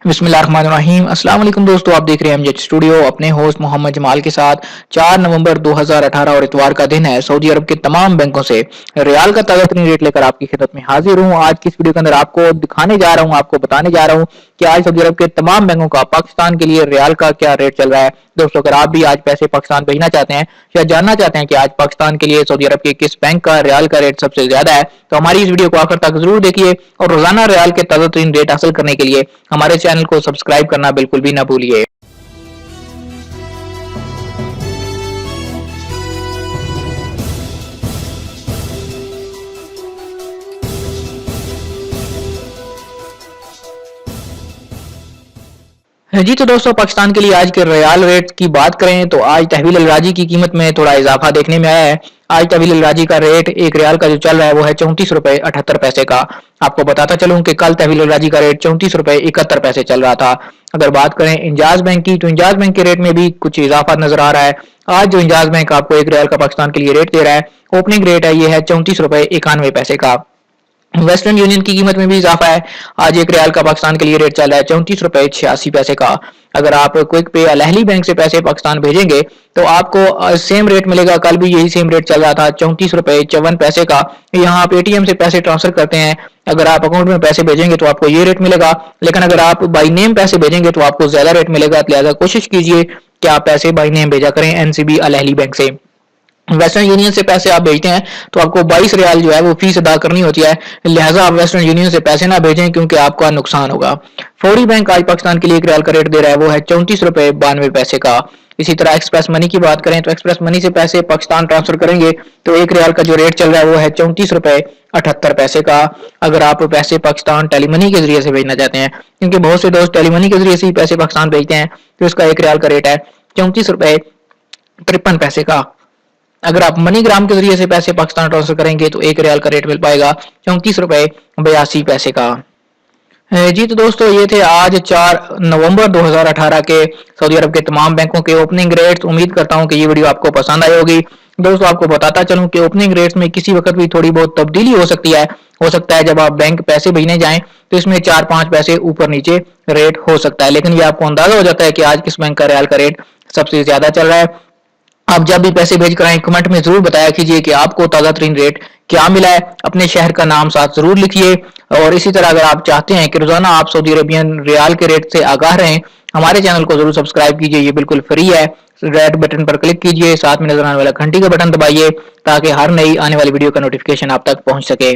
बिस्मिल्लाहिर्रहमानिर्रहीम। अस्सलाम वालेकुम दोस्तों, आप देख रहे हैं एमजेड स्टूडियो अपने होस्ट मोहम्मद जमाल के साथ। 4 नवंबर 2018 और इतवार का दिन है। सऊदी अरब के तमाम बैंकों से रियाल का ताज़ा तरीन रेट लेकर आपकी खिदमत में हाजिर हूँ। आज की इस वीडियो के अंदर आपको दिखाने जा रहा हूँ, आपको बताने जा रहा हूँ कि आज सऊदी अरब के तमाम बैंकों का पाकिस्तान के लिए रियाल का क्या रेट चल रहा है। दोस्तों, अगर आप भी आज पैसे पाकिस्तान भेजना चाहते हैं या जानना चाहते हैं कि आज पाकिस्तान के लिए सऊदी अरब के किस बैंक का रियाल का रेट सबसे ज्यादा है, तो हमारी इस वीडियो को आखिर तक जरूर देखिए और रोजाना रियाल के ताज़ा तरीन रेट हासिल करने के लिए हमारे चैनल को सब्सक्राइब करना बिल्कुल भी ना भूलिए। जी तो दोस्तों, पाकिस्तान के लिए आज के रियाल रेट की बात करें तो आज तहवील अल राजी की कीमत में थोड़ा इजाफा देखने में आया है। आज तहवील अल राजी का रेट एक रियाल का जो चल रहा है वो है 34 रुपए 78 पैसे का। आपको बताता चलूं कि कल तहवील अल राजी का रेट 34 रुपए 71 पैसे चल रहा था। अगर बात करें इंजाज बैंक की, तो इंजाज बैंक के रेट में भी कुछ इजाफा नजर आ रहा है। आज जो इंजाज बैंक आपको एक रियाल का पाकिस्तान के लिए रेट दे रहा है, ओपनिंग रेट है ये है 34 रुपए 91 पैसे का। वेस्टर्न यूनियन की कीमत में भी इजाफा है। आज एक रियाल का पाकिस्तान के लिए रेट चल रहा है 34 रुपए 86 पैसे का। अगर आप क्विक पे अल-अहली बैंक से पैसे पाकिस्तान भेजेंगे तो आपको सेम रेट मिलेगा। कल भी यही सेम रेट चल रहा था 34 रुपए 54 पैसे का। यहाँ आप एटीएम से पैसे ट्रांसफर करते हैं, अगर आप अकाउंट में पैसे भेजेंगे तो आपको ये रेट मिलेगा, लेकिन अगर आप बाई नेम पैसे भेजेंगे तो आपको ज्यादा रेट मिलेगा। लिहाजा कोशिश कीजिए कि आप पैसे बाई नेम भेजा करें एनसीबी अल-अहली बैंक से। वेस्टर्न यूनियन से पैसे आप भेजते हैं तो आपको 22 रियाल जो है वो फीस अदा करनी होती है। लिहाजा आप वेस्टर्न यूनियन से पैसे ना भेजें क्योंकि आपका नुकसान होगा। फौरी बैंक आज पाकिस्तान के लिए एक रियाल का रेट दे रहा है वो है 34 रुपए 92 पैसे का। इसी तरह एक्सप्रेस मनी की बात करें तो एक्सप्रेस मनी से पैसे पाकिस्तान ट्रांसफर करेंगे तो एक रियाल का जो रेट चल रहा है वो है 34 रुपए 78 पैसे का। अगर आप पैसे पाकिस्तान टेलीमनी के जरिए से भेजना चाहते हैं, क्योंकि बहुत से दोस्त टेलीमनी के जरिए से ही पैसे पाकिस्तान भेजते हैं, तो इसका एक रियाल का रेट है 34 रुपए 53 पैसे का। अगर आप मनीग्राम के जरिए से पैसे पाकिस्तान ट्रांसफर करेंगे तो एक रियाल का रेट मिल पाएगा 34 रुपए 82 पैसे का। जी तो दोस्तों, ये थे आज 4 नवंबर 2018 के सऊदी अरब के तमाम बैंकों के ओपनिंग रेट्स। उम्मीद करता हूं कि ये वीडियो आपको पसंद आई होगी। दोस्तों, आपको बताता चलूं कि ओपनिंग रेट्स में किसी वक्त भी थोड़ी बहुत तब्दीली हो सकती है। हो सकता है जब आप बैंक पैसे भेजने जाएं तो इसमें 4-5 पैसे ऊपर नीचे रेट हो सकता है, लेकिन ये आपको अंदाजा हो जाता है कि आज किस बैंक का रियाल का रेट सबसे ज्यादा चल रहा है। आप जब भी पैसे भेज कर आए कमेंट में जरूर बताया कीजिए कि आपको ताज़ा तरीन रेट क्या मिला है। अपने शहर का नाम साथ जरूर लिखिए। और इसी तरह अगर आप चाहते हैं कि रोजाना आप सऊदी अरेबियन रियाल के रेट से आगाह रहें, हमारे चैनल को जरूर सब्सक्राइब कीजिए। ये बिल्कुल फ्री है। रेड बटन पर क्लिक कीजिए, साथ में नजर आने वाला घंटी का बटन दबाइए ताकि हर नई आने वाली वीडियो का नोटिफिकेशन आप तक पहुंच सके।